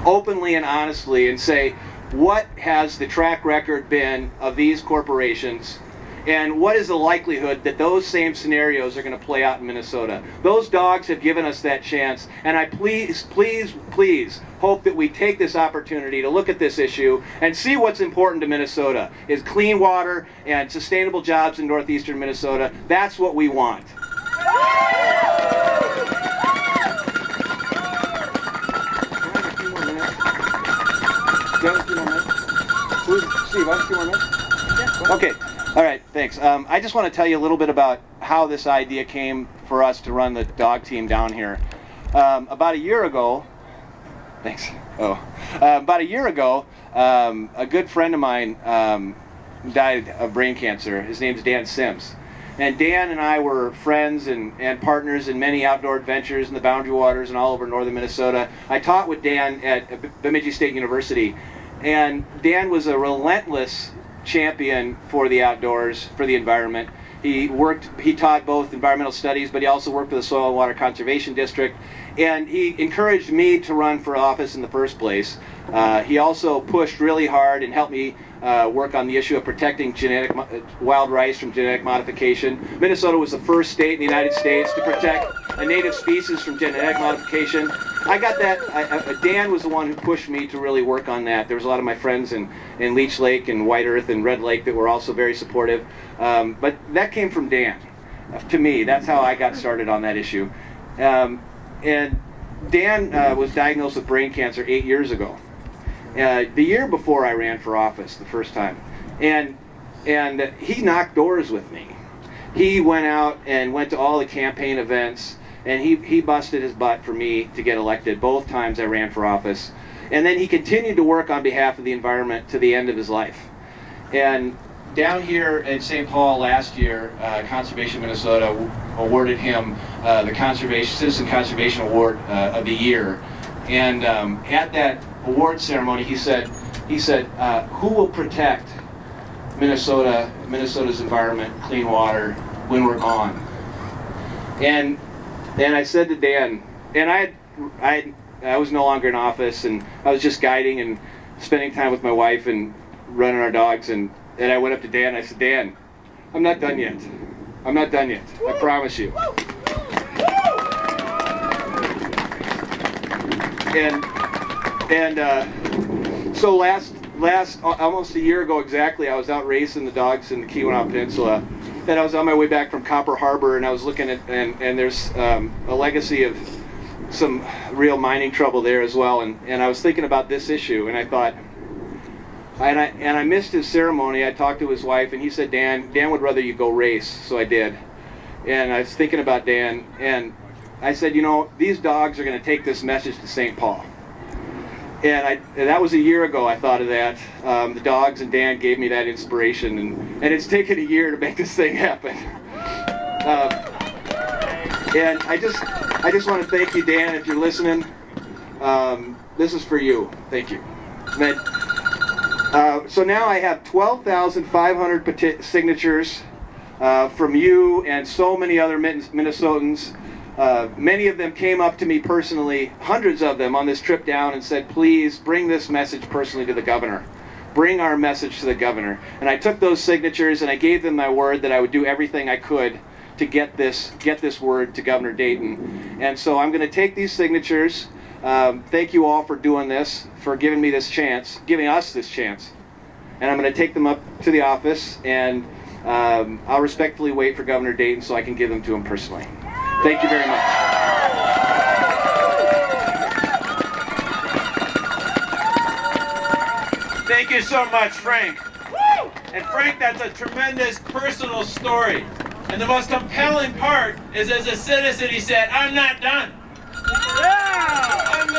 openly and honestly and say, what has the track record been of these corporations, and what is the likelihood that those same scenarios are going to play out in Minnesota? Those dogs have given us that chance, and I please, please, please hope that we take this opportunity to look at this issue and see what's important to Minnesota is clean water and sustainable jobs in northeastern Minnesota. That's what we want. Steve, I have a few more minutes? Yeah, okay. All right, thanks. I just want to tell you a little bit about how this idea came for us to run the dog team down here. About a year ago, thanks. About a year ago, a good friend of mine died of brain cancer. His name's Dan Sims. And Dan and I were friends and partners in many outdoor adventures in the Boundary Waters and all over northern Minnesota. I taught with Dan at Bemidji State University, and Dan was a relentless champion for the outdoors, for the environment. He taught both environmental studies, but he also worked with the Soil and Water Conservation District, and he encouraged me to run for office in the first place. He also pushed really hard and helped me work on the issue of protecting wild rice from genetic modification. Minnesota was the first state in the United States to protect a native species from genetic modification. I got that. Dan was the one who pushed me to really work on that. There was a lot of my friends in Leech Lake and White Earth and Red Lake that were also very supportive. But that came from Dan. To me, that's how I got started on that issue. And Dan was diagnosed with brain cancer 8 years ago. The year before I ran for office the first time. And he knocked doors with me. He went out and went to all the campaign events, and he busted his butt for me to get elected both times I ran for office. And then he continued to work on behalf of the environment to the end of his life. And down here in St. Paul last year, Conservation Minnesota awarded him the Citizen Conservation Award of the Year. And at that award ceremony, he said, who will protect Minnesota's environment, clean water, when we're gone? And I said to Dan, and I was no longer in office, and I was just guiding and spending time with my wife and running our dogs, and I went up to Dan and I said, Dan, I'm not done yet. I'm not done yet. I promise you. So last almost a year ago exactly, I was out racing the dogs in the Keweenaw Peninsula, and I was on my way back from Copper Harbor, and I was looking at, and there's a legacy of some real mining trouble there as well, and I was thinking about this issue, and I thought, and I missed his ceremony. I talked to his wife, and he said, Dan would rather you go race, so I did. And I was thinking about Dan, and I said, you know, these dogs are going to take this message to St. Paul. And that was a year ago I thought of that. The dogs and Dan gave me that inspiration, and it's taken a year to make this thing happen. And I just want to thank you, Dan, if you're listening. This is for you. Thank you. So now I have 12,500 signatures from you and so many other Minnesotans. Many of them came up to me personally, hundreds of them on this trip down, and said, please bring this message personally to the governor. Bring our message to the governor. And I took those signatures and I gave them my word that I would do everything I could to get this word to Governor Dayton. And so I'm going to take these signatures. Thank you all for doing this, for giving me this chance, giving us this chance. And I'm going to take them up to the office, and I'll respectfully wait for Governor Dayton so I can give them to him personally. Thank you very much. Thank you so much, Frank. And Frank, that's a tremendous personal story. And the most compelling part is, as a citizen, he said, I'm not done.